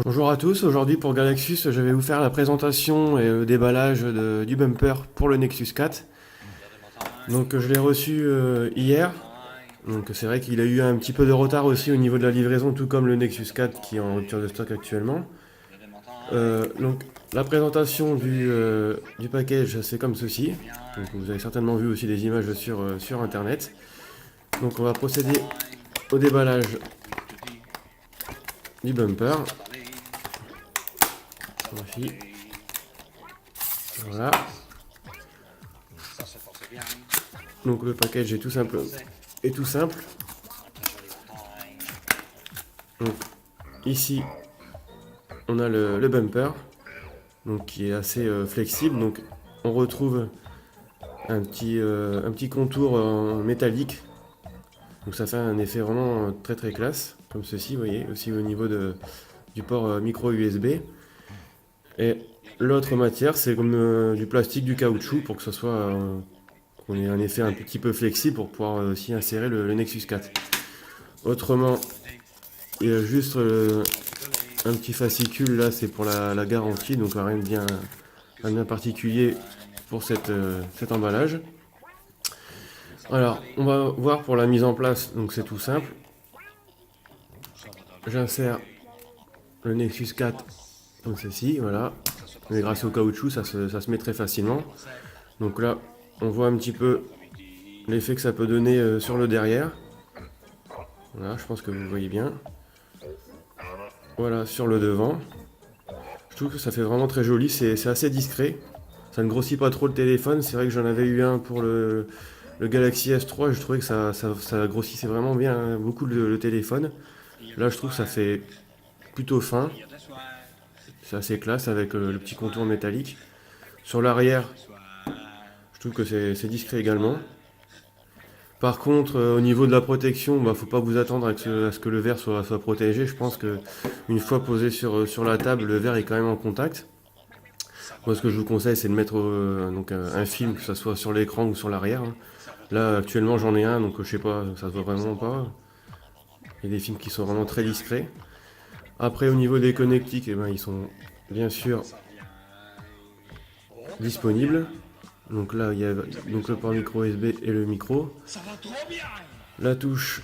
Bonjour à tous, aujourd'hui pour Galaxus, je vais vous faire la présentation et le déballage du bumper pour le Nexus 4. Donc je l'ai reçu hier, donc c'est vrai qu'il a eu un petit peu de retard aussi au niveau de la livraison, tout comme le Nexus 4 qui est en rupture de stock actuellement. Donc la présentation du package, c'est comme ceci. Donc, vous avez certainement vu aussi des images sur internet. Donc on va procéder au déballage du bumper. Voici. Voilà. Donc le package est tout simple. Donc, ici, on a le bumper, donc qui est assez flexible. Donc on retrouve un petit contour en métallique. Donc ça fait un effet vraiment très très classe, comme ceci, vous voyez, aussi au niveau du port micro USB. Et l'autre matière, c'est comme du plastique, du caoutchouc, pour que ce soit qu'on ait un effet un petit peu flexible pour pouvoir aussi insérer le Nexus 4. Autrement, il y a juste un petit fascicule là, c'est pour la garantie, donc rien de bien particulier pour cet emballage. Alors, on va voir pour la mise en place, donc c'est tout simple. J'insère le Nexus 4 comme ceci, voilà. Mais grâce au caoutchouc, ça se met très facilement. Donc là, on voit un petit peu l'effet que ça peut donner sur le derrière. Voilà, je pense que vous voyez bien. Voilà, sur le devant. Je trouve que ça fait vraiment très joli, c'est assez discret. Ça ne grossit pas trop le téléphone. C'est vrai que j'en avais eu un pour le Galaxy S3 et je trouvais que ça grossissait vraiment bien, beaucoup le téléphone. Là, je trouve que ça fait plutôt fin. C'est assez classe avec le petit contour métallique. Sur l'arrière, je trouve que c'est discret également. Par contre, au niveau de la protection, bah, faut pas vous attendre à ce que le verre soit protégé. Je pense que une fois posé sur la table, le verre est quand même en contact. Moi, ce que je vous conseille, c'est de mettre donc un film, que ce soit sur l'écran ou sur l'arrière. Là, actuellement, j'en ai un, donc je sais pas, ça se voit vraiment pas. Il y a des films qui sont vraiment très discrets. Après, au niveau des connectiques, eh ben, ils sont bien sûr disponibles. Donc là, il y a donc le port micro USB et le micro. La touche,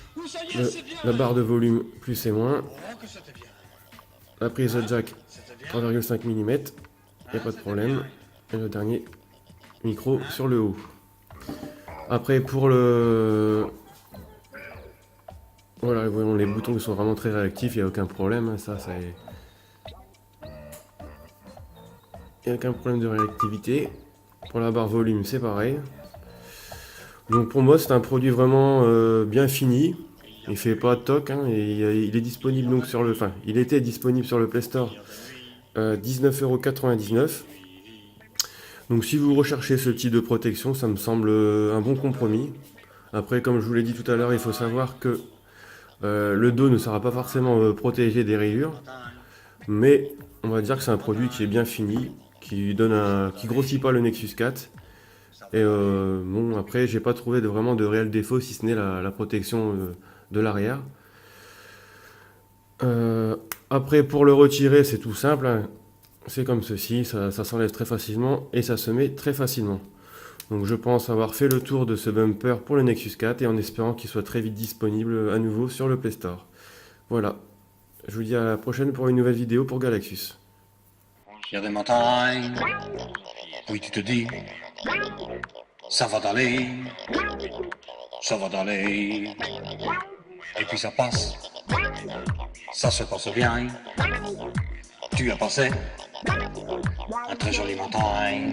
la barre de volume plus et moins. La prise jack 3,5 mm. Il n'y a pas de problème. Et le dernier micro sur le haut. Après, pour le... Voilà, voyons, les boutons sont vraiment très réactifs, il n'y a aucun problème. Il n'y a aucun problème de réactivité. Pour la barre volume, c'est pareil. Donc pour moi, c'est un produit vraiment bien fini. Il fait pas de toc, hein, et il est disponible donc sur le... Enfin, il était disponible sur le Play Store 19,99 €. Donc si vous recherchez ce type de protection, ça me semble un bon compromis. Après, comme je vous l'ai dit tout à l'heure, il faut savoir que le dos ne sera pas forcément protégé des rayures. Mais on va dire que c'est un produit qui est bien fini, qui grossit pas le Nexus 4. Et bon, après, j'ai pas trouvé vraiment de réel défaut, si ce n'est la protection de l'arrière. Après, pour le retirer, c'est tout simple, hein. C'est comme ceci, ça s'enlève très facilement et ça se met très facilement. Donc je pense avoir fait le tour de ce bumper pour le Nexus 4 et en espérant qu'il soit très vite disponible à nouveau sur le Play Store. Voilà, je vous dis à la prochaine pour une nouvelle vidéo pour Galaxus. Il y a des montagnes, oui tu te dis, ça va d'aller, et puis ça passe, ça se passe bien, tu as passé un très joli montagne.